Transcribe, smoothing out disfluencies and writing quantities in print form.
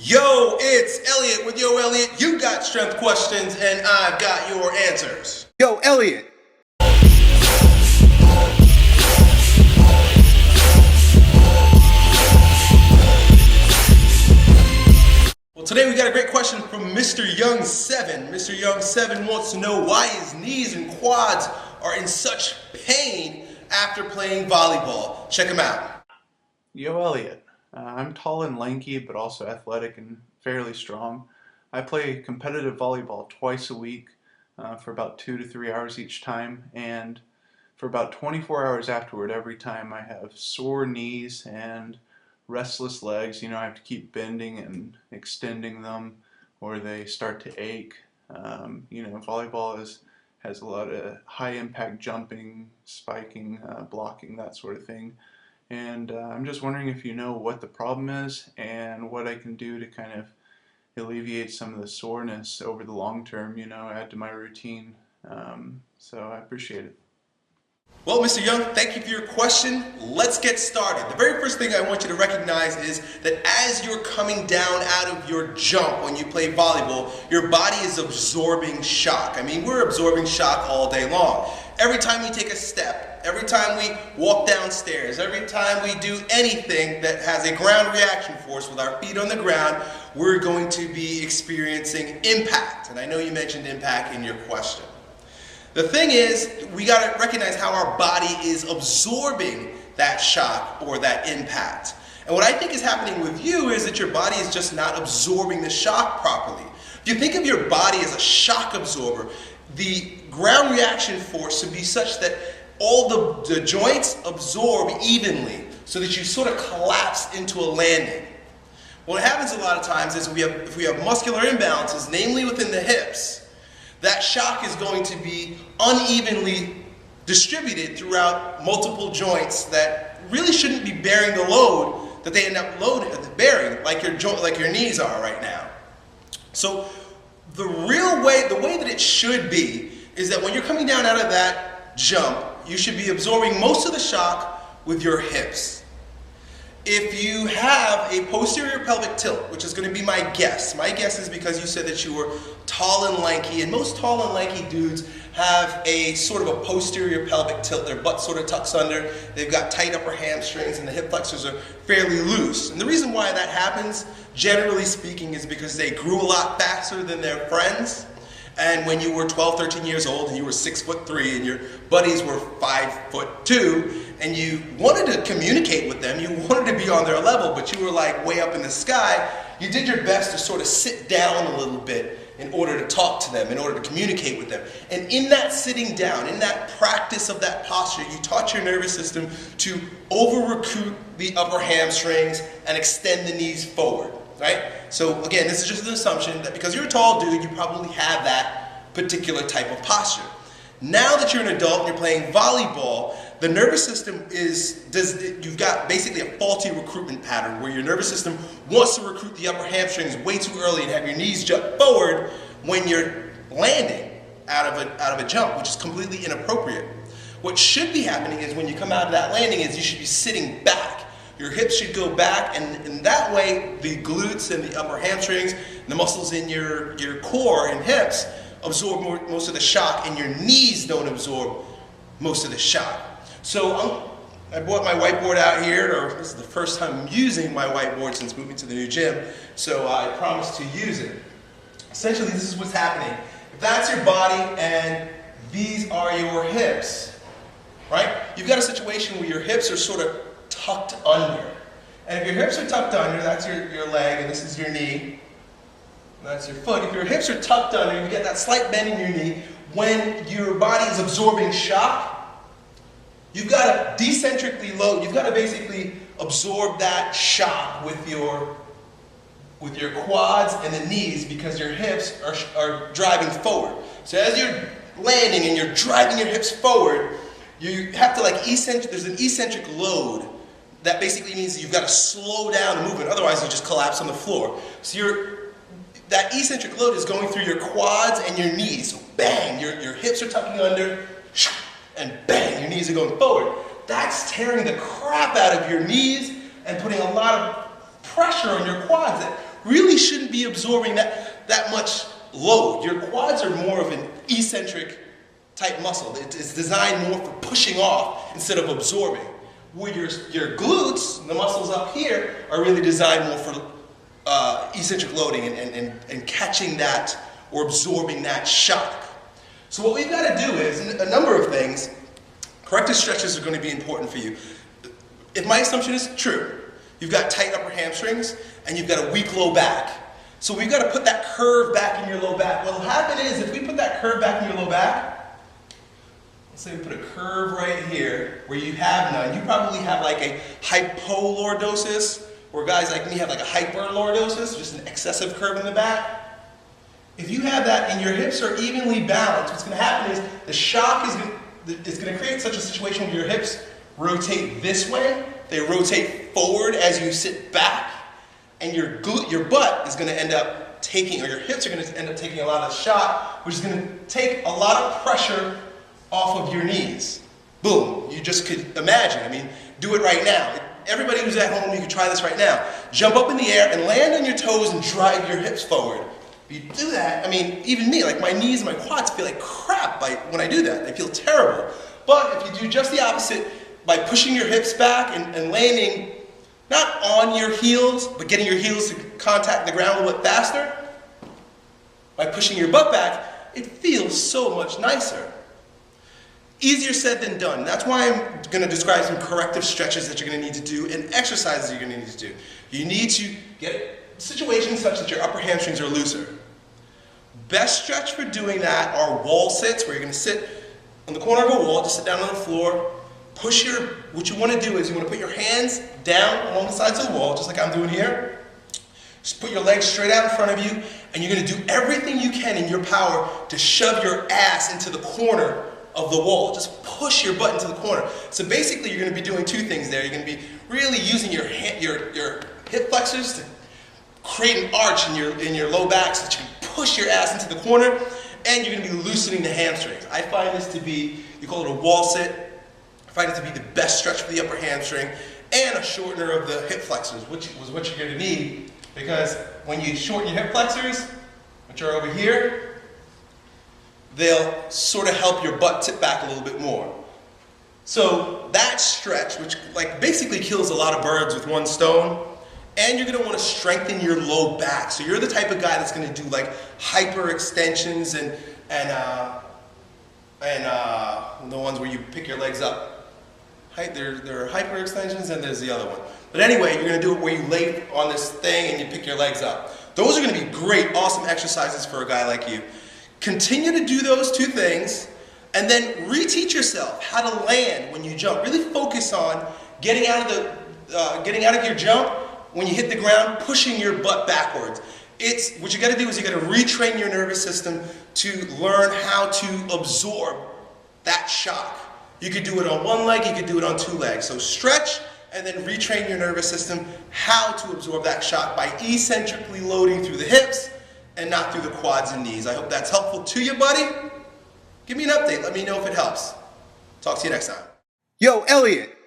Yo, it's Elliot with Yo Elliot. You got strength questions and I've got your answers. Yo, Elliot. Well, today we got a great question from Mr. Young7. Mr. Young7 wants to know why his knees and quads are in such pain after playing volleyball. Check him out. Yo, Elliot. I'm tall and lanky, but also athletic and fairly strong. I play competitive volleyball twice a week for about 2 to 3 hours each time, and for about 24 hours afterward, every time I have sore knees and restless legs. I have to keep bending and extending them, or they start to ache. Volleyball has a lot of high impact jumping, spiking, blocking, that sort of thing. And I'm just wondering if you know what the problem is and what I can do to kind of alleviate some of the soreness over the long term, add to my routine. So I appreciate it. Well, Mr. Young, thank you for your question. Let's get started. The very first thing I want you to recognize is that as you're coming down out of your jump when you play volleyball, your body is absorbing shock. I mean, we're absorbing shock all day long. Every time we take a step, every time we walk downstairs, every time we do anything that has a ground reaction force with our feet on the ground, we're going to be experiencing impact. And I know you mentioned impact in your question. The thing is, we got to recognize how our body is absorbing that shock or that impact. And what I think is happening with you is that your body is just not absorbing the shock properly. If you think of your body as a shock absorber, the ground reaction force should be such that all the joints absorb evenly so that you sort of collapse into a landing. What happens a lot of times is if we have muscular imbalances, namely within the hips, that shock is going to be unevenly distributed throughout multiple joints that really shouldn't be bearing the load that they end up bearing, like your knees are right now. So the way that it should be is that when you're coming down out of that jump, you should be absorbing most of the shock with your hips. If you have a posterior pelvic tilt, which is going to be my guess is because you said that you were tall and lanky, and most tall and lanky dudes have a sort of a posterior pelvic tilt. Their butt sort of tucks under, they've got tight upper hamstrings, and the hip flexors are fairly loose. And the reason why that happens, generally speaking, is because they grew a lot faster than their friends. And when you were 12, 13 years old and you were 6'3" and your buddies were 5'2", and you wanted to communicate with them, you wanted to be on their level, but you were like way up in the sky, you did your best to sort of sit down a little bit in order to talk to them, in order to communicate with them. And in that sitting down, in that practice of that posture, you taught your nervous system to over-recruit the upper hamstrings and extend the knees forward. Right? So again, this is just an assumption that because you're a tall dude, you probably have that particular type of posture. Now that you're an adult and you're playing volleyball, the nervous system you've got basically a faulty recruitment pattern where your nervous system wants to recruit the upper hamstrings way too early and have your knees jut forward when you're landing out of a jump, which is completely inappropriate. What should be happening is when you come out of that landing is you should be sitting back. Your hips should go back, and that way the glutes and the upper hamstrings and the muscles in your core and hips absorb most of the shock, and your knees don't absorb most of the shock. So I brought my whiteboard out here, or this is the first time I'm using my whiteboard since moving to the new gym, so I promised to use it. Essentially, this is what's happening. If that's your body and these are your hips, right? You've got a situation where your hips are sort of tucked under. And if your hips are tucked under, that's your leg, and this is your knee. That's your foot. If your hips are tucked under, you get that slight bend in your knee. When your body is absorbing shock, you've got to decentrically load. You've got to basically absorb that shock with your quads and the knees because your hips are driving forward. So as you're landing and you're driving your hips forward, you have to there's an eccentric load. That basically means that you've got to slow down the movement, otherwise you just collapse on the floor. So that eccentric load is going through your quads and your knees. So bang, your hips are tucking under, and bang, your knees are going forward. That's tearing the crap out of your knees and putting a lot of pressure on your quads that really shouldn't be absorbing that much load. Your quads are more of an eccentric type muscle. It's designed more for pushing off instead of absorbing. Where your glutes, the muscles up here, are really designed more for eccentric loading and catching that or absorbing that shock. So what we've got to do is a number of things. Corrective stretches are going to be important for you. If my assumption is true, you've got tight upper hamstrings and you've got a weak low back. So we've got to put that curve back in your low back. What will happen is if we put that curve back in your low back, let's say we put a curve right here where you have none. You probably have like a hypolordosis, or guys like me have like a hyperlordosis, just an excessive curve in the back. If you have that and your hips are evenly balanced, what's going to happen is the shock is going to create such a situation where your hips rotate this way, they rotate forward as you sit back, and your butt is going to end up taking, or your hips are going to end up taking a lot of shock, which is going to take a lot of pressure off of your knees. Boom. You just could imagine. I mean, do it right now. Everybody who's at home, you can try this right now. Jump up in the air and land on your toes and drive your hips forward. If you do that, I mean, even me, like my knees and my quads feel like crap when I do that. They feel terrible. But if you do just the opposite, by pushing your hips back and landing not on your heels, but getting your heels to contact the ground a little bit faster, by pushing your butt back, it feels so much nicer. Easier said than done. That's why I'm going to describe some corrective stretches that you're going to need to do and exercises you're going to need to do. You need to get situations such that your upper hamstrings are looser. Best stretch for doing that are wall sits, where you're going to sit on the corner of a wall, just sit down on the floor, what you want to do is you want to put your hands down along the sides of the wall, just like I'm doing here. Just put your legs straight out in front of you, and you're going to do everything you can in your power to shove your ass into the corner of the wall. Just push your butt into the corner. So basically you're going to be doing two things there. You're going to be really using your hip flexors to create an arch in your low back so that you can push your ass into the corner, and you're going to be loosening the hamstrings. I find this to be, you call it a wall sit, I find it to be the best stretch for the upper hamstring and a shortener of the hip flexors, which was what you're going to need, because when you shorten your hip flexors, which are over here, they'll sort of help your butt tip back a little bit more. So that stretch, which like basically kills a lot of birds with one stone, and you're going to want to strengthen your low back. So you're the type of guy that's going to do like hyper extensions and the ones where you pick your legs up. There are hyper extensions and there's the other one. But anyway, you're going to do it where you lay on this thing and you pick your legs up. Those are going to be great, awesome exercises for a guy like you. Continue to do those two things, and then reteach yourself how to land when you jump. Really focus on getting out of your jump when you hit the ground, pushing your butt backwards. What you got to do is you got to retrain your nervous system to learn how to absorb that shock. You could do it on one leg, you could do it on two legs. So stretch and then retrain your nervous system how to absorb that shock by eccentrically loading through the hips and not through the quads and knees. I hope that's helpful to you, buddy. Give me an update. Let me know if it helps. Talk to you next time. Yo, Elliot,